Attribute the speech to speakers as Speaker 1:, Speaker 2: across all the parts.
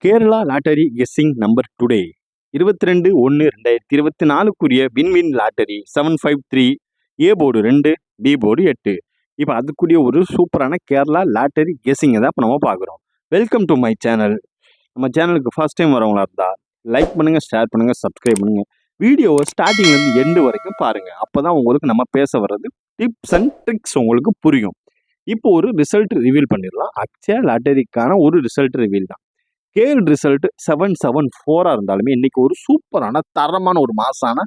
Speaker 1: Kerala lottery guessing number today 22/1/2024 win win lottery 753 A board 2 B board 8. இப்போ அதுக்குரிய ஒரு சூப்பரான கேரளா லாட்டரி கெஸ்ஸிங்கை தான் இப்போ நம்ம பார்க்குறோம். Welcome to my channel. நம்ம சேனலுக்கு ஃபர்ஸ்ட் டைம் வரவங்களா இருந்தால் லைக் பண்ணுங்கள், ஷேர் பண்ணுங்கள், சப்ஸ்கிரைப் பண்ணுங்கள். வீடியோவை ஸ்டார்டிங்லேருந்து எண்டு வரைக்கும் பாருங்கள். அப்போ தான் உங்களுக்கு நம்ம பேச வர்றது டிப்ஸ் அண்ட் ட்ரிக்ஸ் உங்களுக்கு புரியும். இப்போ ஒரு ரிசல்ட் ரிவீல் பண்ணிடலாம். அக்ஷயா லாட்டரிக்கான ஒரு ரிசல்ட் ரிவீல் தான். கேஎல் ரிசல்ட் 774 இருந்தாலுமே இன்னைக்கு ஒரு சூப்பரான தரமான ஒரு மாசான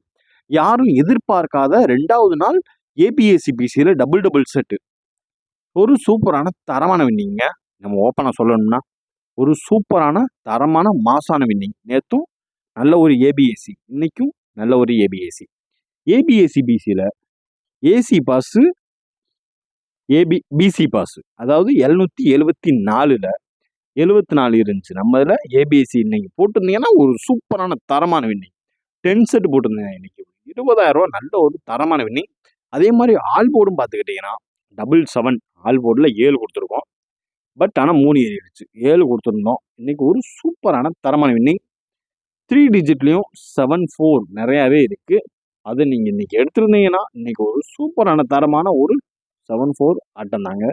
Speaker 1: யாரும் எதிர்பார்க்காத 2வது நாள் ஏபிஎஸ்சிபிசியில் டபுள் செட்டு ஒரு சூப்பரான தரமான வின்னிங்க. நம்ம ஓப்பனாக சொல்லணும்னா ஒரு சூப்பரான தரமான மாசான வின்னிங். நேற்றும் நல்ல ஒரு ஏபிஎஸ்சி, இன்னைக்கும் நல்ல ஒரு ஏபிஎஸ்சிபிசியில் ஏசி பாஸு பிசி பாஸு, அதாவது 774ல் 74 இருந்துச்சு. நம்ம இதில் ஏபிஎஸ்சி இன்னைக்கு போட்டிருந்தீங்கன்னா ஒரு சூப்பரான தரமான வின்னிங். 10 செட் போட்டிருந்தீங்க இன்னைக்கு 20,000 ரூபா, நல்ல ஒரு தரமான வின்னிங். அதே மாதிரி ஆல் போர்டும் பார்த்துக்கிட்டிங்கன்னா 77 ஆல் போர்டில் 7 கொடுத்துருக்கோம். பட் ஆனால் 3 ஏறிடுச்சு. 7 கொடுத்துருந்தோம். இன்னைக்கு ஒரு சூப்பரான தரமான வின்னிங். 3 டிஜிட்லேயும் 74 நிறையாவே இருக்குது. அதை நீங்கள் இன்னைக்கு எடுத்துருந்தீங்கன்னா இன்னைக்கு ஒரு சூப்பரான தரமான ஒரு 74 ஆட்டம் தாங்க.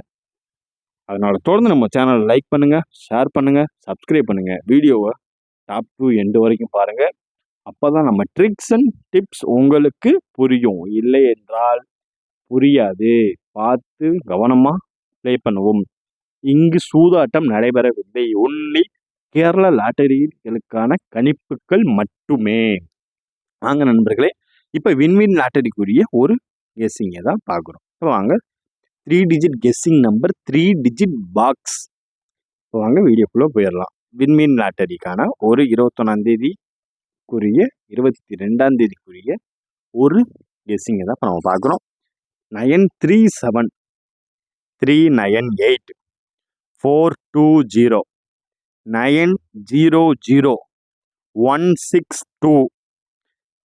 Speaker 1: அதனால தொடர்ந்து நம்ம சேனலை லைக் பண்ணுங்கள், ஷேர் பண்ணுங்கள், சப்ஸ்கிரைப் பண்ணுங்கள். வீடியோவை டாப் டு எண்டு வரைக்கும் பாருங்கள். அப்போ தான் நம்ம ட்ரிக்ஸ் அண்ட் டிப்ஸ் உங்களுக்கு புரியும். இல்லை என்றால் புரியாது. பார்த்து கவனமாக ப்ளே பண்ணுவோம். இங்கு சூதாட்டம் நடைபெறவில்லை. ஒன்லி கேரளா லாட்டரிகளுக்கான கணிப்புகள் மட்டுமே. வாங்க நண்பர்களே, இப்போ வின்வின் லாட்டரிக்குரிய ஒரு கெஸ்ஸிங்கை தான் பார்க்குறோம். இப்போ வாங்க 3 digit guessing number 3 digit box. இப்போ வாங்க வீடியோக்குள்ளே போயிடலாம். வின்வின் லாட்டரிக்கான ஒரு 21ஆம் தேதிக்குரிய 22ஆம் தேதிக்குரிய ஒரு கெஸ்ஸிங்கை தான் இப்போ நம்ம பார்க்குறோம். 937 398 420 900 162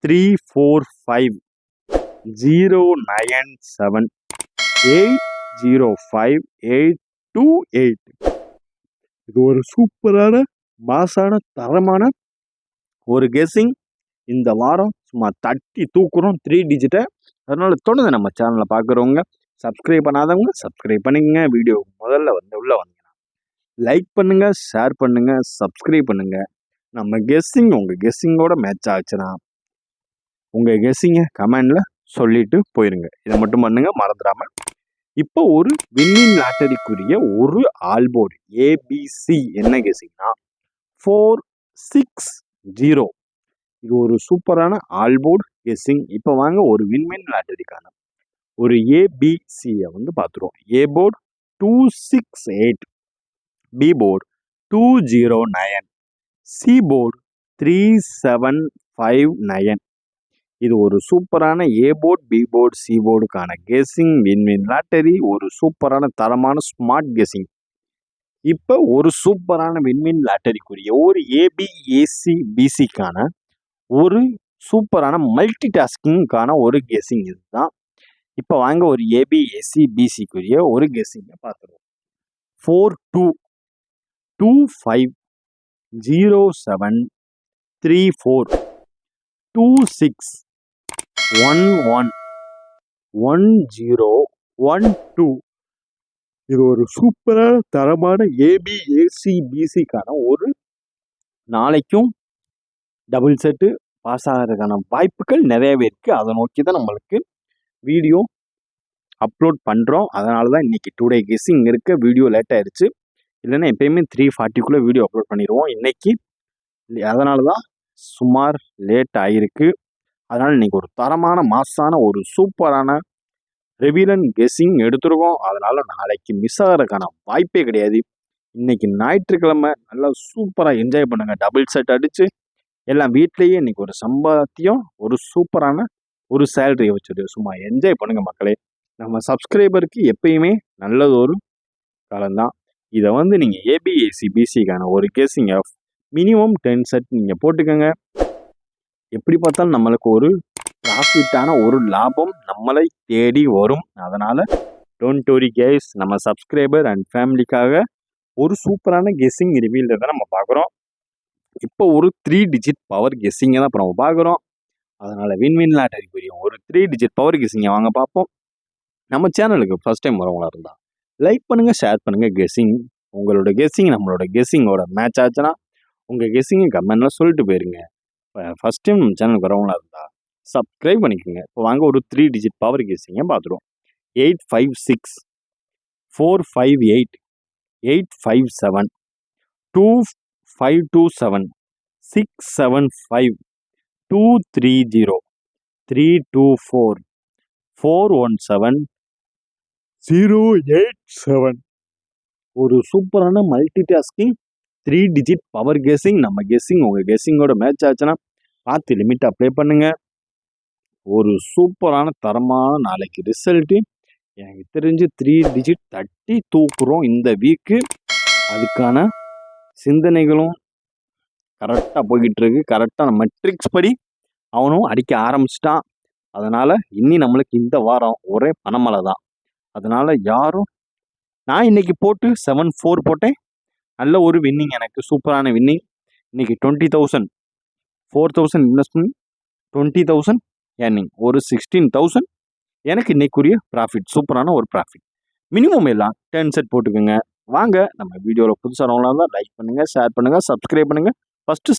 Speaker 1: 345 097 805 828. இது ஒரு சூப்பரான மாசான தரமான ஒரு கெஸ்ஸிங். இந்த வாரம் சும்மா தட்டி தூக்குறோம் 3 டிஜிட்டை. அதனால தொடர்ந்து நம்ம சேனலை பார்க்குறவங்க, சப்ஸ்கிரைப் பண்ணாதவங்க சப்ஸ்கிரைப் பண்ணிக்கங்க. வீடியோ முதல்ல உள்ளே வந்தீங்கன்னா லைக் பண்ணுங்கள், ஷேர் பண்ணுங்கள், சப்ஸ்கிரைப் பண்ணுங்கள். நம்ம கெஸ்ஸிங் உங்கள் கெஸ்ஸிங்கோட மேட்ச் ஆச்சுன்னா உங்கள் கெஸ்ஸிங்கை கமெண்டில் சொல்லிட்டு போயிருங்க. இதை மட்டும் பண்ணுங்க, மறந்துடாமல். இப்போ ஒரு வின்னிங் லாட்டரிக்குரிய ஒரு ஆல்போர்டு ஏபிசி என்ன கெஸ்ஸிங்னா 460. இது ஒரு சூப்பரான ஆல்போர்டு கெஸ்ஸிங். இப்போ வாங்க ஒரு வின்வின் லாட்டரிக்கான ஒரு ஏபிசியை பார்த்துருவோம். A board 268, B board 209, C board 3759. இது ஒரு சூப்பரான A board, B board, C போர்டுக்கான கெஸ்ஸிங். வின்வின் லாட்டரி ஒரு சூப்பரான தரமான ஸ்மார்ட் கெஸ்ஸிங். இப்போ ஒரு சூப்பரான வின்வின் லாட்டரிக்குரிய ஒரு ஏபிஎஸ்சிபிசிக்கான ஒரு சூப்பரான மல்டி டாஸ்கிங்கான ஒரு கெஸ்ஸிங் இதுதான். இப்போ வாங்க ஒரு ஏபிஎஸ்சிபிசிக்குரிய ஒரு கெஸ்ஸிங்கை பார்த்துருவோம். 42270734 26 11 1012. இது ஒரு சூப்பரான தரமான ஏபிஎஸ்சிபிசிக்கான ஒரு நாளைக்கும் டபுள் செட்டு பாஸ் ஆகிறதுக்கான வாய்ப்புகள் நிறையவே இருக்குது. அதை நோக்கி தான் நம்மளுக்கு வீடியோ அப்லோட் பண்ணுறோம். அதனால தான் இன்றைக்கி டுடே கெஸ்ஸிங் இருக்க வீடியோ லேட் ஆயிடுச்சு. இல்லைன்னா எப்பயுமே 3:40 வீடியோ அப்லோட் பண்ணிடுவோம். இன்றைக்கி அதனால தான் சுமார் லேட் ஆகிருக்கு. அதனால் இன்றைக்கி ஒரு தரமான மாசான ஒரு சூப்பரான ரிவீலன் கெஸ்ஸிங் எடுத்துருக்கோம். அதனால் நாளைக்கு மிஸ் ஆகிறதுக்கான வாய்ப்பே கிடையாது. இன்றைக்கி ஞாயிற்றுக்கிழமை நல்லா சூப்பராக என்ஜாய் பண்ணுங்கள். டபுள் செட் அடித்து எல்லாம் வீட்லேயே இன்றைக்கி ஒரு சம்பாத்தியம், ஒரு சூப்பரான ஒரு சேலரியை வச்சுட்டு சும்மா என்ஜாய் பண்ணுங்கள் மக்களே. நம்ம சப்ஸ்கிரைபருக்கு எப்பயுமே நல்லது ஒரு காலம்தான். இதை நீங்கள் ஏபிஎஸ்சிபிசிக்கான ஒரு கெஸ்ஸிங்கை மினிமம் 10 செட் நீங்கள் போட்டுக்கோங்க. எப்படி பார்த்தாலும் நம்மளுக்கு ஒரு ப்ராஃபிட்டான ஒரு லாபம் நம்மளை தேடி வரும். அதனால் டோன்ட் வரி கைஸ், நம்ம சப்ஸ்கிரைபர் அண்ட் ஃபேமிலிக்காக ஒரு சூப்பரான கெஸ்ஸிங் ரிவீல் தான் நம்ம பார்க்குறோம். இப்போ ஒரு 3 டிஜிட் பவர் கெஸ்ஸிங்கை தான் இப்போ நம்ம பார்க்குறோம். அதனால் வின் லாட்டரி புரியும். ஒரு 3 டிஜிட் பவர் கெஸ்ஸிங்கை வாங்க பார்ப்போம். நம்ம சேனலுக்கு ஃபஸ்ட் டைம் வரவங்களா இருந்தால் லைக் பண்ணுங்கள், ஷேர் பண்ணுங்கள். கெஸ்ஸிங் உங்களோட கெஸ்ஸிங் நம்மளோட கெஸ்ஸிங்கோட மேட்ச் ஆச்சுன்னா உங்கள் கெஸ்ஸிங்கை கமெண்ட்டில் சொல்லிட்டு போயிருங்க. இப்போ ஃபஸ்ட் டைம் நம்ம சேனலுக்கு வரவங்களா இருந்தால் சப்ஸ்கிரைப் பண்ணிக்கோங்க. இப்போ வாங்க ஒரு 3 டிஜிட் பவர் கெஸ்ஸிங்கை பார்த்துருவோம். 856 458 857 2527 675 230 324 417 087. ஒரு சூப்பரான multi tasking 3 digit power guessing. நம்ம கெஸ்ஸிங் உங்கள் கெஸ்ஸிங்கோட மேட்ச் ஆச்சுன்னா பார்த்து லிமிட் அப்ளை பண்ணுங்கள். ஒரு சூப்பரான தரமான நாளைக்கு ரிசல்ட்டு எனக்கு தெரிஞ்சு 3 டிஜிட் தட்டி தூக்குறோம் இந்த வீக்கு. அதுக்கான சிந்தனைகளும் கரெக்டாக போய்கிட்டு இருக்கு. கரெக்டான மெட்ரிக்ஸ் படி அவனும் அடிக்க ஆரம்பிச்சிட்டான். அதனால் இனி நம்மளுக்கு இந்த வாரம் ஒரே பணமழை தான். அதனால் யாரும் நான் இன்றைக்கி போட்டு 7-4 போட்டேன். நல்ல ஒரு வின்னிங், எனக்கு சூப்பரான வின்னிங். இன்றைக்கி 20,000 4,000 இன்வெஸ்ட்மெண்ட் 20,000 ஏர்னிங், ஒரு 16,000 எனக்கு இன்னைக்குரிய ப்ராஃபிட். சூப்பரான ஒரு ப்ராஃபிட். மினிமம் எல்லாம் 10 செட் போட்டுக்கோங்க. வாங்க நம்ம வீடியோவில் புதுசாக இருந்தால் லைக் பண்ணுங்கள், ஷேர் பண்ணுங்கள், சப்ஸ்கிரைப் பண்ணுங்கள். ஃபஸ்ட்டு